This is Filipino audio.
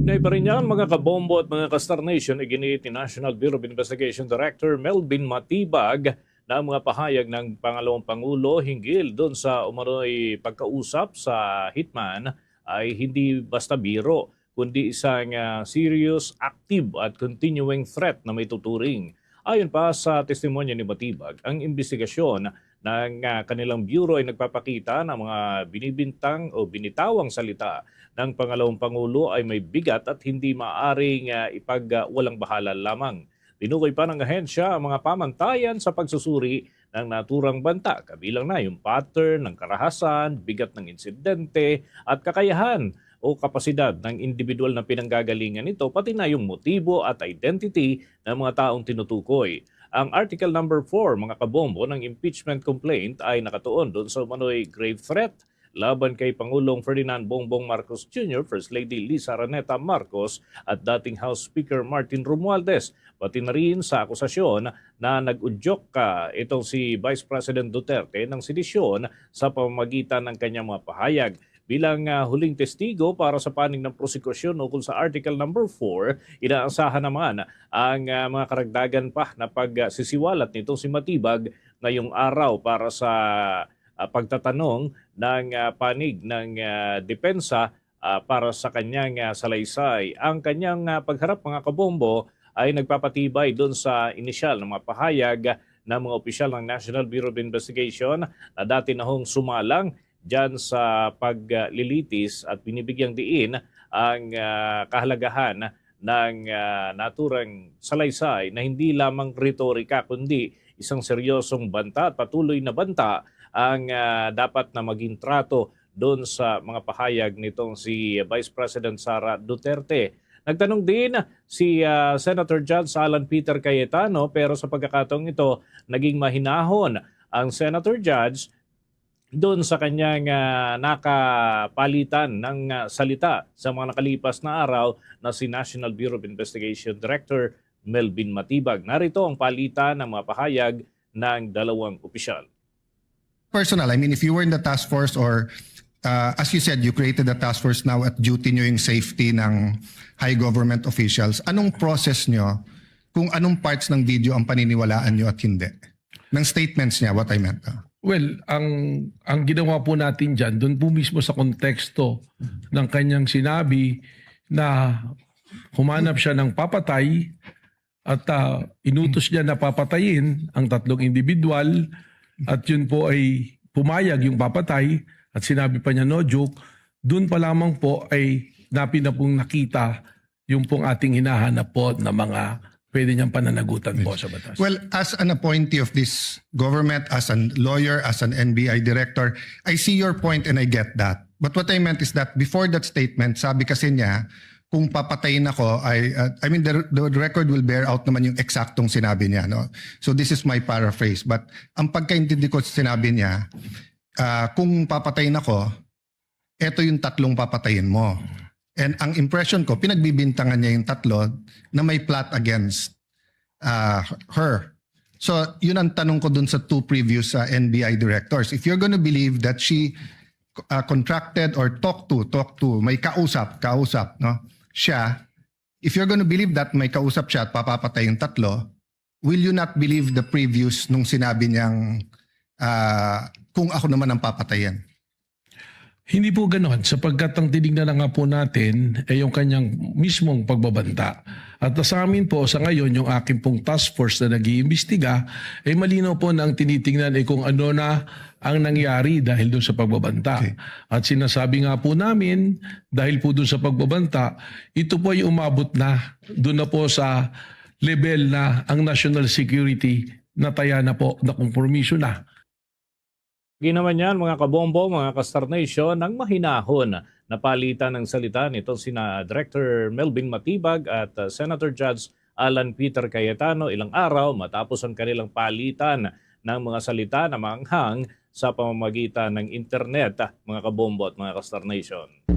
Kaugnay pa rin yan, mga kabombo at mga ka-Star Nation, iginiit ni National Bureau of Investigation Director Melvin Matibag na ang mga pahayag ng Pangalawang Pangulo hinggil doon sa umano'y pagkausap sa hitman ay hindi basta biro, kundi isang serious, active at continuing threat na may tuturing. Ayon pa sa testimonya ni Matibag, ang investigasyon ng kanilang bureau ay nagpapakita na mga binibintang o binitawang salita ng Pangalawang Pangulo ay may bigat at hindi maaaring ipagwalang bahala lamang. Tinukoy pa ng ahensya ang mga pamantayan sa pagsusuri ng naturang banta, kabilang na yung pattern ng karahasan, bigat ng insidente at kakayahan o kapasidad ng individual na pinanggagalingan nito, pati na yung motibo at identity ng mga taong tinutukoy. Ang Article number 4, mga kabombo, ng impeachment complaint ay nakatuon doon sa umano'y grave threat laban kay Pangulong Ferdinand Bongbong Marcos Jr., First Lady Lisa Araneta Marcos at dating House Speaker Martin Romualdez. Pati na rin sa akusasyon na nag-udyok itong si Vice President Duterte ng sedisyon sa pamamagitan ng kanyang mga pahayag. Bilang huling testigo para sa panig ng prosekusyon ukol sa Article number 4, inaasahan naman ang mga karagdagan pa na pagsisiwalat nitong si Matibag ngayong araw para sa pagtatanong ng panig ng depensa para sa kanyang salaysay. Ang kanyang pagharap, mga kabombo, ay nagpapatibay doon sa inisyal ng mga pahayag ng mga opisyal ng National Bureau of Investigation na dati na hong sumalang dyan sa paglilitis at binibigyang diin ang kahalagahan ng naturang salaysay na hindi lamang retorika kundi isang seryosong banta at patuloy na banta ang dapat na maging trato doon sa mga pahayag nitong si Vice President Sara Duterte. Nagtanong din si Senator Judge Alan Peter Cayetano, pero sa pagkakataong ito naging mahinahon ang Senator Judge doon sa kanyang nakapalitan ng salita sa mga nakalipas na araw na si National Bureau of Investigation Director Melvin Matibag. Narito ang palitan ng mga pahayag ng dalawang opisyal. Personal, I mean, if you were in the task force or as you said, you created the task force now at duty nyo yung safety ng high government officials, anong process nyo kung anong parts ng video ang paniniwalaan nyo at hindi? Ng statements niya, what I meant. Well, ang ginawa po natin dyan, doon po mismo sa konteksto ng kanyang sinabi na humanap siya ng papatay at inutos niya na papatayin ang tatlong individual at yun po ay pumayag yung papatay at sinabi pa niya no joke, doon pa lamang po ay napin na pong nakita yung pong ating hinahanap po na mga pwede niyang pananagutan po sa batas. Well, as an appointee of this government, as a lawyer, as an NBI director, I see your point and I get that. But what I meant is that before that statement, sabi kasi niya, kung papatayin ako, I mean, the record will bear out naman yung eksaktong sinabi niya. No? So this is my paraphrase. But ang pagkaintindi ko sa sinabi niya, kung papatayin ako, eto yung tatlong papatayin mo. And ang impression ko, pinagbibintangan niya yung tatlo na may plot against her. So yun ang tanong ko dun sa two previous NBI directors. If you're gonna believe that she contracted or talked to, may kausap, no? Siya, if you're gonna believe that may kausap siya at papapatay yung tatlo, will you not believe the previous nung sinabi niyang kung ako naman ang papatayin? Hindi po ganoon sapagkat ang tinignan na nga po natin ay yung kanyang mismong pagbabanta. At sa amin po sa ngayon yung aking pong task force na nag-iimbestiga ay malinaw po na ang tinitingnan ay kung ano na ang nangyari dahil doon sa pagbabanta. Okay. At sinasabi nga po namin dahil po doon sa pagbabanta, ito po ay umabot na doon na po sa level na ang national security nataya na po na kompromiso na. Ginawa niyan, mga kabombo, mga ka-Star Nation, ng mahinahon na palitan ng salita nitong sina Director Melvin Matibag at Senator Judge Alan Peter Cayetano ilang araw matapos ang kanilang palitan ng mga salita na maanghang sa pamamagitan ng internet, mga kabombo at mga ka-Star Nation.